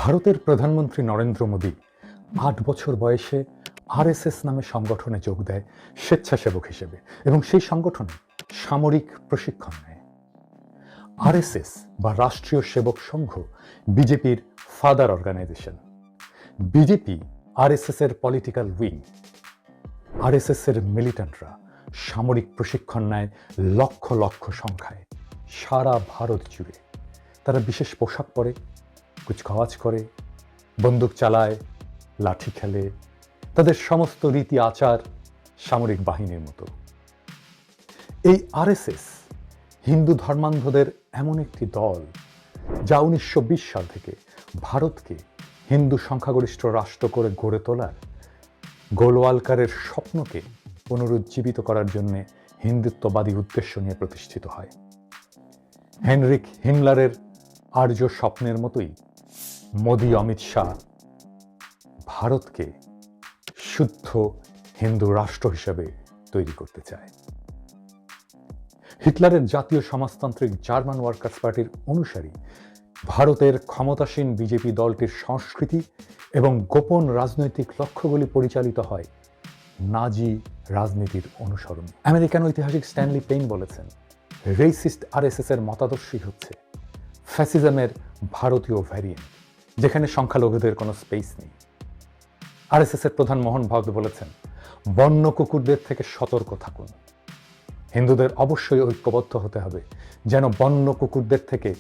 ভারতের প্রধানমন্ত্রী নরেন্দ্র মোদী ৮ বছর বয়সে আরএসএস নামে সংগঠনে যোগ দেয় স্বেচ্ছাসেবক হিসেবে এবং সেই সংগঠনে সামরিক প্রশিক্ষণ নেয়। আরএসএস বা রাষ্ট্রীয় সেবক সংঘ বিজেপির ফাদার অর্গানাইজেশন। বিজেপি আরএসএস এর পলিটিক্যাল উইং। আরএসএস এর মিলিট্যান্টরা সামরিক প্রশিক্ষণ নেয় লক্ষ লক্ষ সংখ্যায় সারা ভারত জুড়ে। তারা বিশেষ পোশাক পরে, কুচকাওয়াজ করে, বন্দুক চালায়, লাঠি খেলে। তাদের সমস্ত রীতি আচার সামরিক বাহিনীর মতো। এই আরএসএস হিন্দু ধর্মান্ধদের এমন একটি দল যা 1920 সাল থেকে ভারতকে হিন্দু সংখ্যাগরিষ্ঠ রাষ্ট্র করে গড়ে তোলার গোলওয়ালকারের স্বপ্নকে পুনরুজ্জীবিত করার জন্য হিন্দুত্ববাদী উদ্দেশ্য নিয়ে প্রতিষ্ঠিত হয়। হেনরিক হিমলারের আর্য স্বপ্নের মতোই মোদী অমিত শাহ ভারতকে শুদ্ধ হিন্দু রাষ্ট্র হিসেবে তৈরি করতে চায়। হিটলারের জাতীয় সমাজতান্ত্রিক জার্মান ওয়ার্কার্স পার্টির অনুসারী ভারতের ক্ষমতাসীন বিজেপি দলটির সংস্কৃতি এবং গোপন রাজনৈতিক লক্ষ্যগুলি পরিচালিত হয় নাজি রাজনীতির অনুসরণে। আমেরিকান ঐতিহাসিক স্ট্যানলি পেইন বলেছেন, রেসিস্ট আরএসএস এর মতাদর্শই হচ্ছে ফ্যাসিজমের ভারতীয় ভ্যারিয়েন্ট, যেখানে সংখ্যালঘুদের কোনো স্পেস নেই। আরএসএস এর প্রধান মোহন ভাগবত বলেছেন, বন্য কুকুরদের থেকে সতর্ক থাকুন। হিন্দুদের অবশ্যই ঐক্যবদ্ধ হতে হবে যেন বন্য কুকুরদের থেকে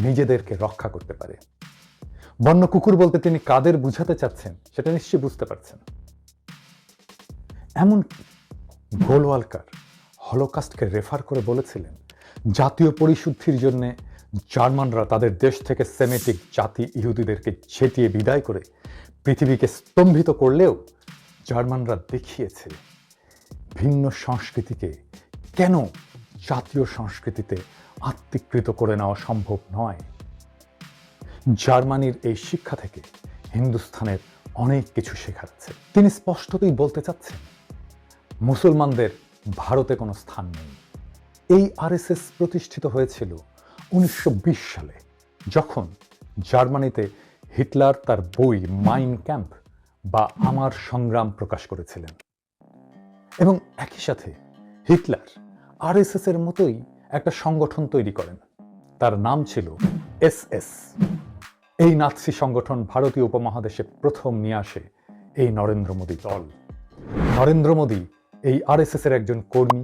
নিজেদেরকে রক্ষা করতে পারে। বন্য কুকুর বলতে তিনি কাদের বুঝাতে চাচ্ছেন সেটা নিশ্চয়ই বুঝতে পারছেন। এমনকি গোলওয়ালকার হলোকাস্টকে রেফার করে বলেছিলেন, জাতীয় পরিশুদ্ধির জন্য জার্মানরা তাদের দেশ থেকে সেমেটিক জাতি ইহুদিদেরকে ছেটিয়ে বিদায় করে পৃথিবীকে স্তম্ভিত করলেও জার্মানরা দেখিয়েছে ভিন্ন সংস্কৃতিকে কেন জাতীয় সংস্কৃতিতে আত্মীকৃত করে নেওয়া সম্ভব নয়। জার্মানির এই শিক্ষা থেকে হিন্দুস্থানের অনেক কিছু শেখার আছে। তিনি স্পষ্টতই বলতে চাচ্ছেন, মুসলমানদের ভারতে কোনো স্থান নেই। এই আরএসএস প্রতিষ্ঠিত হয়েছিল 1920 সালে, যখন জার্মানিতে হিটলার তার বই মাইন ক্যাম্প বা আমার সংগ্রাম প্রকাশ করেছিলেন। এবং একই সাথে হিটলার আরএসএস এর মতোই একটা সংগঠন তৈরি করেন। তার নাম ছিল এসএস। এই নাৎসি সংগঠন ভারতীয় উপমহাদেশে প্রথম নিয়ে আসে এই নরেন্দ্র মোদী দল। নরেন্দ্র মোদী এই আরএসএস এর একজন কর্মী,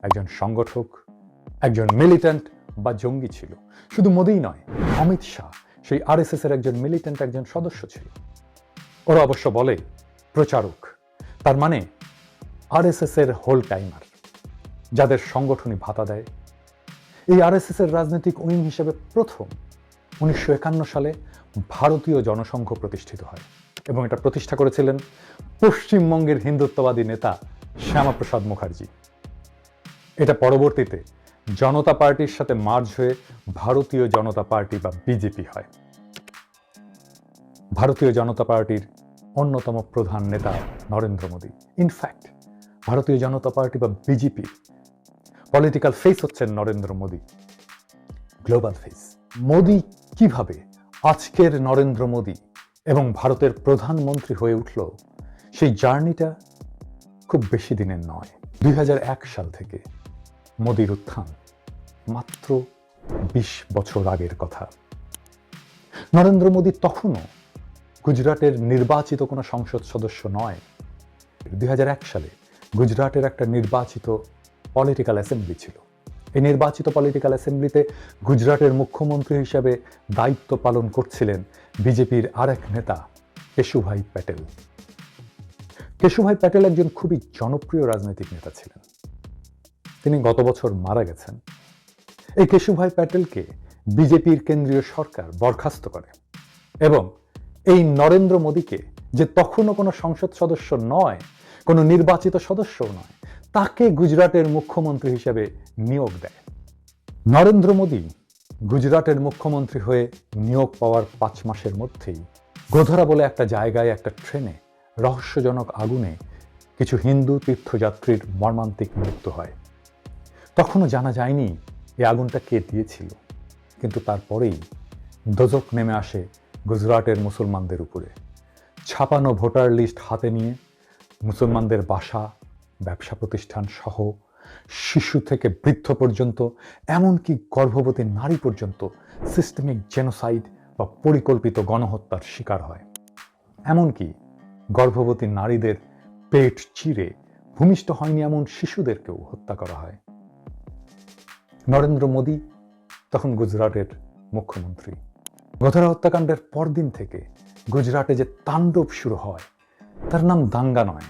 একজন সংগঠক, একজন মিলিট্যান্ট বা জঙ্গি ছিল। শুধু মোদীই নয়, অমিত শাহ সেই আরএসএস এর একজন মিলিট্যান্ট, একজন সদস্য ছিল। ওরা অবশ্য বলে প্রচারক, তার মানে আরএসএস এর হোল টাইমার, যাদের সংগঠনই ভাতা দেয়। এই আরএসএস এর রাজনৈতিক উইং হিসেবে প্রথম 1951 সালে ভারতীয় জনসংঘ প্রতিষ্ঠিত হয় এবং এটা প্রতিষ্ঠা করেছিলেন পশ্চিমবঙ্গের হিন্দুত্ববাদী নেতা শ্যামাপ্রসাদ মুখার্জি। এটা পরবর্তীতে জনতা পার্টির সাথে মার্জ হয়ে ভারতীয় জনতা পার্টি বা বিজেপি হয়। ভারতীয় জনতা পার্টির অন্যতম প্রধান নেতা নরেন্দ্র মোদী। ইনফ্যাক্ট ভারতীয় জনতা পার্টি বা বিজেপি পলিটিক্যাল ফেস হচ্ছেন নরেন্দ্র মোদী, গ্লোবাল ফেস। মোদী কিভাবে আজকের নরেন্দ্র মোদী এবং ভারতের প্রধানমন্ত্রী হয়ে উঠল, সেই জার্নিটা খুব বেশি দিনের নয়। 2001 সাল থেকে মোদীর উত্থান মাত্র 20 বছর আগের কথা। নরেন্দ্র মোদী তখনও গুজরাটের নির্বাচিত কোনো সংসদ সদস্য নয়। 2001 সালে গুজরাটের একটা নির্বাচিত পলিটিক্যাল অ্যাসেম্বলি ছিল। এই নির্বাচিত পলিটিক্যাল অ্যাসেম্বলিতে গুজরাটের মুখ্যমন্ত্রী হিসেবে দায়িত্ব পালন করছিলেন বিজেপির আরেক নেতা কেশুভাই প্যাটেল। কেশুভাই প্যাটেল একজন খুবই জনপ্রিয় রাজনৈতিক নেতা ছিলেন। তিনি গত বছর মারা গেছেন। এই কেশুভাই প্যাটেলকে বিজেপির কেন্দ্রীয় সরকার বরখাস্ত করে এবং এই নরেন্দ্র মোদীকে, যে তখনও কোনো সংসদ সদস্য নয়, কোনো নির্বাচিত সদস্যও নয়, তাকে গুজরাটের মুখ্যমন্ত্রী হিসেবে নিয়োগ দেয়। নরেন্দ্র মোদী গুজরাটের মুখ্যমন্ত্রী হয়ে নিয়োগ পাওয়ার 5 মাসের মধ্যেই গোধরা বলে একটা জায়গায় একটা ট্রেনে রহস্যজনক আগুনে কিছু হিন্দু তীর্থযাত্রীর মর্মান্তিক মৃত্যু হয়। তখনও জানা যায়নি এই আগুনটা কে দিয়েছিল, কিন্তু তারপরেই দোজখ নেমে আসে গুজরাটের মুসলমানদের উপরে। ছাপানো ভোটার লিস্ট হাতে নিয়ে মুসলমানদের বাসা, ব্যবসা প্রতিষ্ঠান সহ শিশু থেকে বৃদ্ধ পর্যন্ত, এমনকি গর্ভবতী নারী পর্যন্ত সিস্টেমিক জেনোসাইড বা পরিকল্পিত গণহত্যার শিকার হয়। এমনকি গর্ভবতী নারীদের পেট চিরে ভূমিষ্ঠ হয়নি এমন শিশুদেরকেও হত্যা করা হয়। নরেন্দ্র মোদী তখন গুজরাটের মুখ্যমন্ত্রী। গধরা হত্যাকাণ্ডের পরদিন থেকে গুজরাটে যে তাণ্ডব শুরু হয় তার নাম দাঙ্গা নয়,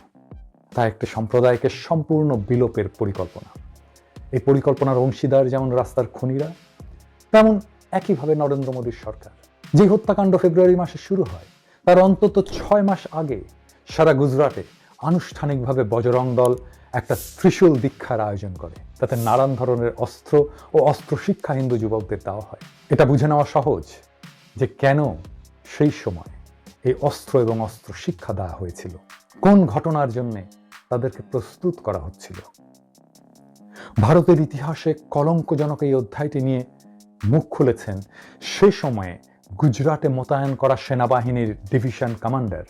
তা একটি সম্প্রদায়কে সম্পূর্ণ বিলোপের পরিকল্পনা। এই পরিকল্পনার অংশীদার যেমন রাস্তার খুনিরা, তেমন একইভাবে নরেন্দ্র মোদীর সরকার। যে হত্যাকাণ্ড ফেব্রুয়ারি মাসে শুরু হয় তার অন্তত 6 মাস আগে সারা গুজরাটে আনুষ্ঠানিকভাবে বজরং দল একটা ত্রিশূল দীক্ষার আয়োজন করে। তাতে নানান ধরনের অস্ত্র ও অস্ত্র শিক্ষা হিন্দু যুবকদের দেওয়া হয়। এটা বুঝে নেওয়া সহজ যে কেন সেই সময় এই অস্ত্র এবং অস্ত্র শিক্ষা দেওয়া হয়েছিল, কোন ঘটনার জন্য তাদেরকে প্রস্তুত করা হচ্ছিল। ভারতের ইতিহাসে কলঙ্কজনক এই অধ্যায়টি নিয়ে মুখ খুলেছেন সে সময়ে গুজরাটে মোতায়েন করা সেনাবাহিনীর ডিভিশন কমান্ডার,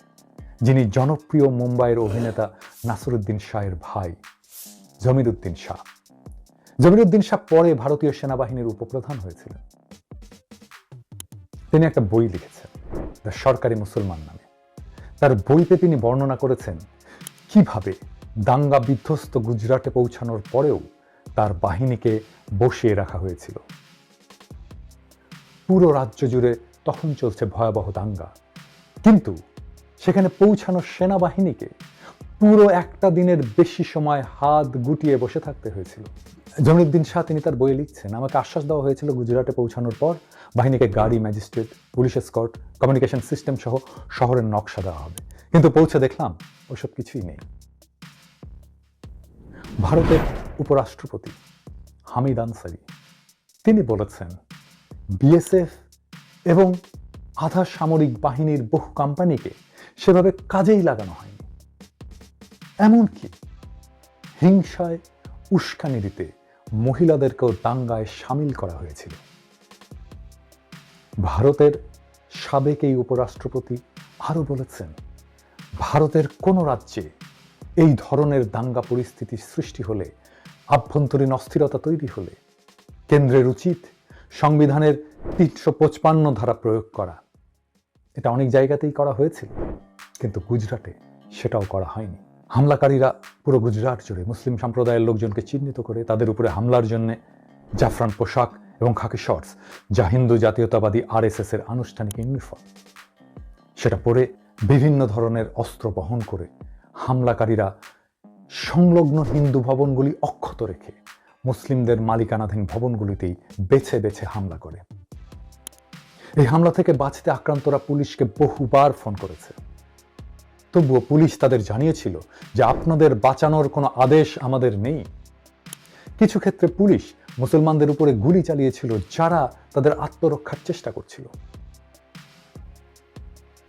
যিনি জনপ্রিয় মুম্বাইয়ের অভিনেতা নাসিরুদ্দিন শাহের ভাই জমিরুদ্দিন শাহ। জমিরুদ্দিন শাহ পরে ভারতীয় সেনাবাহিনীর উপপ্রধান হয়েছিলেন। তিনি একটা বই লিখেছেন দ্য সরকারি মুসলমান নামে। তার বইতে তিনি বর্ণনা করেছেন কিভাবে দাঙ্গা বিধ্বস্ত গুজরাটে পৌঁছানোর পরেও তার বাহিনীকে বসিয়ে রাখা হয়েছিল। পুরো রাজ্য জুড়ে তখন চলছে ভয়াবহ দাঙ্গা, কিন্তু সেখানে পৌঁছানো সেনাবাহিনীকে পুরো একটা দিনের বেশি সময় হাত গুটিয়ে বসে থাকতে হয়েছিল। জমিরুদ্দিন শাহ তিনি তার বইয়ে লিখছেন, আমাকে আশ্বাস দেওয়া হয়েছিল গুজরাটে পৌঁছানোর পর বাহিনীকে গাড়ি, magistrate, police escort, communication system সহ শহরের নকশা দেওয়া হবে, কিন্তু পৌঁছে দেখলাম ওসব কিছুই নেই। ভারতের উপরাষ্ট্রপতি হামিদ আনসারি তিনি বলেছেন বিএসএফ এবং আধা সামরিক বাহিনীর বহু কোম্পানিকে সেভাবে কাজেই লাগানো হয়নি। এমনকি হিংসায় উস্কানি দিতে মহিলাদেরকেও দাঙ্গায় সামিল করা হয়েছিল। ভারতের সাবেক এই উপরাষ্ট্রপতি আরও বলেছেন, ভারতের কোনো রাজ্যে এই ধরনের দাঙ্গা পরিস্থিতি সৃষ্টি হলে, আভ্যন্তরীণ অস্থিরতা তৈরি হলে কেন্দ্রের উচিত সংবিধানের 355 ধারা প্রয়োগ করা। এটা অনেক জায়গাতেই করা হয়েছিল, কিন্তু গুজরাটে সেটাও করা হয়নি। হামলাকারীরা পুরো গুজরাট জুড়ে মুসলিম সম্প্রদায়ের লোকজনকে চিহ্নিত করে তাদের উপরে হামলার জন্য জাফরান পোশাক এবং খাকি শর্টস, যা হিন্দু জাতীয়তাবাদী আরএসএস এর আনুষ্ঠানিক ইউনিফর্ম, সেটা পরে বিভিন্ন ধরনের অস্ত্র বহন করে হামলাকারীরা সংলগ্ন হিন্দু ভবনগুলি অক্ষত রেখে মুসলিমদের মালিকানাধীন ভবনগুলিতেই বেছে বেছে হামলা করে। এই হামলা থেকে বাঁচতে আক্রান্তরা পুলিশকে বহুবার ফোন করেছে, তবুও পুলিশ তাদের জানিয়েছিল যে আপনাদের বাঁচানোর কোনো আদেশ আমাদের নেই। কিছু ক্ষেত্রে পুলিশ মুসলমানদের উপরে গুলি চালিয়েছিল যারা তাদের আত্মরক্ষার চেষ্টা করছিল।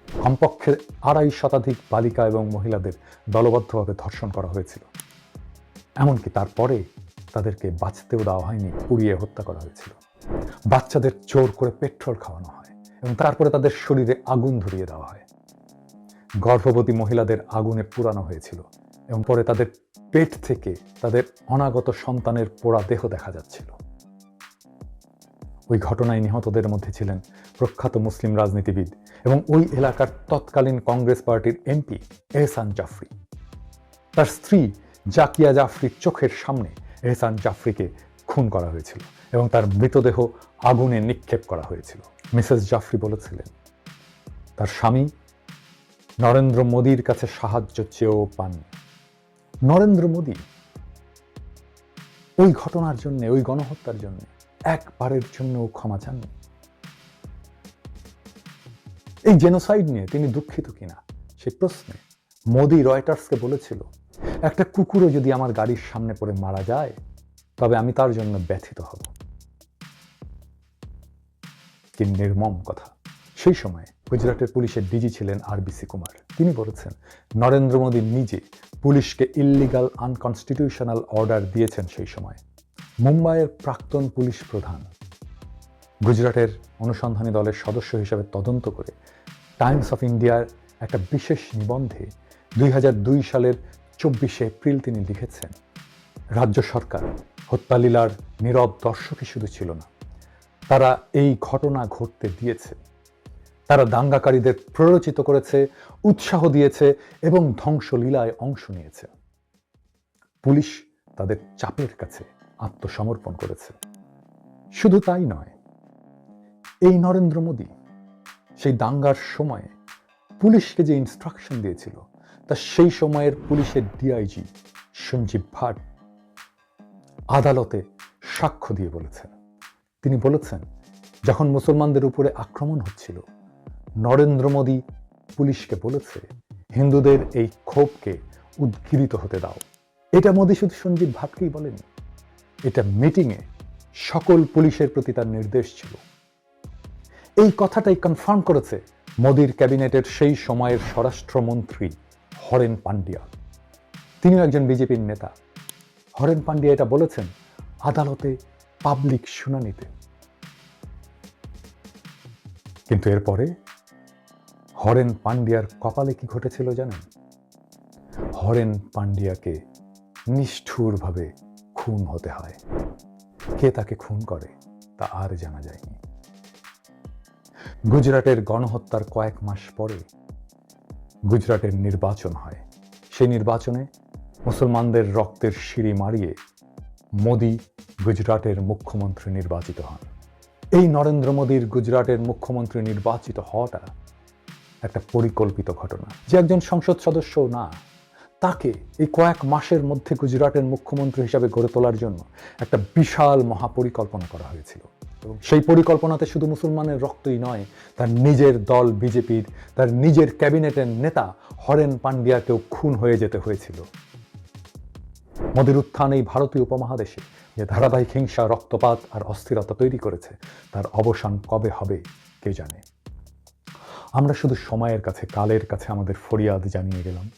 কমপক্ষে 250 শতাধিক বালিকা এবং মহিলাদের দলবদ্ধভাবে ধর্ষণ করা হয়েছিল। এমনকি তারপরে তাদেরকে বাঁচতেও দেওয়া হয়নি, পুড়িয়ে হত্যা করা হয়েছিল। বাচ্চাদের জোর করে পেট্রোল খাওয়ানো হয় এবং তারপরে তাদের শরীরে আগুন ধরিয়ে দেওয়া হয়। গর্ভবতী মহিলাদের আগুনে পোড়ানো হয়েছিল এবং পরে তাদের পেট থেকে তাদের অনাগত সন্তানের পোড়া দেহ দেখা যাচ্ছিল। ওই ঘটনায় নিহতদের মধ্যে ছিলেন প্রখ্যাত মুসলিম রাজনীতিবিদ এবং ওই এলাকার তৎকালীন কংগ্রেস পার্টির এমপি এহসান জাফরি। তার স্ত্রী জাকিয়া জাফরির চোখের সামনে এহসান জাফরিকে খুন করা হয়েছিল এবং তার মৃতদেহ আগুনে নিক্ষেপ করা হয়েছিল। মিসেস জাফরি বলেছিলেন তার স্বামী নরেন্দ্র মোদীর কাছে সাহায্য চেয়েও পাননি। নরেন্দ্র মোদী ওই ঘটনার জন্য, ওই গণহত্যার জন্য একবারের জন্যও ক্ষমা চাননি। এই জেনোসাইড নিয়ে তিনি দুঃখিত কিনা সে প্রশ্নে মোদী রয়টার্সকে বলেছিল, একটা কুকুরও যদি আমার গাড়ির সামনে পড়ে মারা যায় তবে আমি তার জন্য ব্যথিত হব। কি নির্মম কথা। সেই সময় গুজরাটের পুলিশের ডিজি ছিলেন আরবিসি কুমার। তিনি বলেছেন নরেন্দ্র মোদী নিজে পুলিশকে ইল্লিগাল আনকনস্টিটিউশনাল অর্ডার দিয়েছেন সেই সময়। মুম্বাইয়ের প্রাক্তন পুলিশ প্রধান গুজরাটের অনুসন্ধানী দলের সদস্য হিসেবে তদন্ত করে টাইমস অফ ইন্ডিয়ার একটা বিশেষ নিবন্ধে 2002 সালের 24শে এপ্রিল তিনি লিখেছেন, রাজ্য সরকার হত্যালীলার নীরব দর্শকই শুধু ছিল না, তারা এই ঘটনা ঘটতে দিয়েছে। তারা দাঙ্গাকারীদের প্ররোচিত করেছে, উৎসাহ দিয়েছে এবং ধ্বংসলীলায় অংশ নিয়েছে। পুলিশ তাদের চাপের কাছে আত্মসমর্পণ করেছে। শুধু তাই নয়, এই নরেন্দ্র মোদী সেই দাঙ্গার সময়ে পুলিশকে যে ইনস্ট্রাকশন দিয়েছিল তা সেই সময়ের পুলিশের ডিআইজি সঞ্জীব ভাট আদালতে সাক্ষ্য দিয়ে বলেছেন। তিনি বলেছেন, যখন মুসলমানদের উপরে আক্রমণ হচ্ছিল, নরেন্দ্র মোদী পুলিশকে বলেছে, হিন্দুদের এই ক্ষোভকে উদ্গীরিত হতে দাও। এটা মোদী শুধু সঞ্জীব ভাটকেই বলেনি, এটা মিটিংয়ে সকল পুলিশের প্রতি তার নির্দেশ ছিল। এই কথাটাই কনফার্ম করেছে মোদীর ক্যাবিনেটের সেই সময়ের স্বরাষ্ট্রমন্ত্রী হরেন পান্ডিয়া। তিনিও একজন বিজেপির নেতা। হরেন পান্ডিয়া এটা বলেছেন আদালতে পাবলিক শুনানিতে। কিন্তু এরপরে হরেন পান্ডিয়ার কপালে কি ঘটেছিল জানেন? হরেন পান্ডিয়াকে নিষ্ঠুরভাবে খুন হতে হয়। কে তাকে খুন করে তা আর জানা যায়নি। গুজরাটের গণহত্যার কয়েক মাস পরে গুজরাটের নির্বাচন হয়। সেই নির্বাচনে মুসলমানদের রক্তের সিঁড়ি মারিয়ে মোদী গুজরাটের মুখ্যমন্ত্রী নির্বাচিত হন। এই নরেন্দ্র মোদীর গুজরাটের মুখ্যমন্ত্রী নির্বাচিত হওয়াটা একটা পরিকল্পিত ঘটনা। যে একজন সংসদ সদস্য না, তাকে এই কয়েক মাসের মধ্যে গুজরাটের মুখ্যমন্ত্রী হিসাবে গড়ে তোলার জন্য একটা বিশাল মহাপরিকল্পনা করা হয়েছিল। এবং সেই পরিকল্পনাতে শুধু মুসলমানের রক্তই নয়, তার নিজের দল বিজেপির, তার নিজের ক্যাবিনেটের নেতা হরেন পান্ডিয়াকেও খুন হয়ে যেতে হয়েছিল। মোদীর উত্থান এই ভারতীয় উপমহাদেশে যে ধারাবাহিক হিংসা, রক্তপাত আর অস্থিরতা তৈরি করেছে, তার অবসান কবে হবে কে জানে। আমরা শুধু সময়ের কাছে, কালের কাছে আমাদের ফরিয়াদ জানিয়ে গেলাম।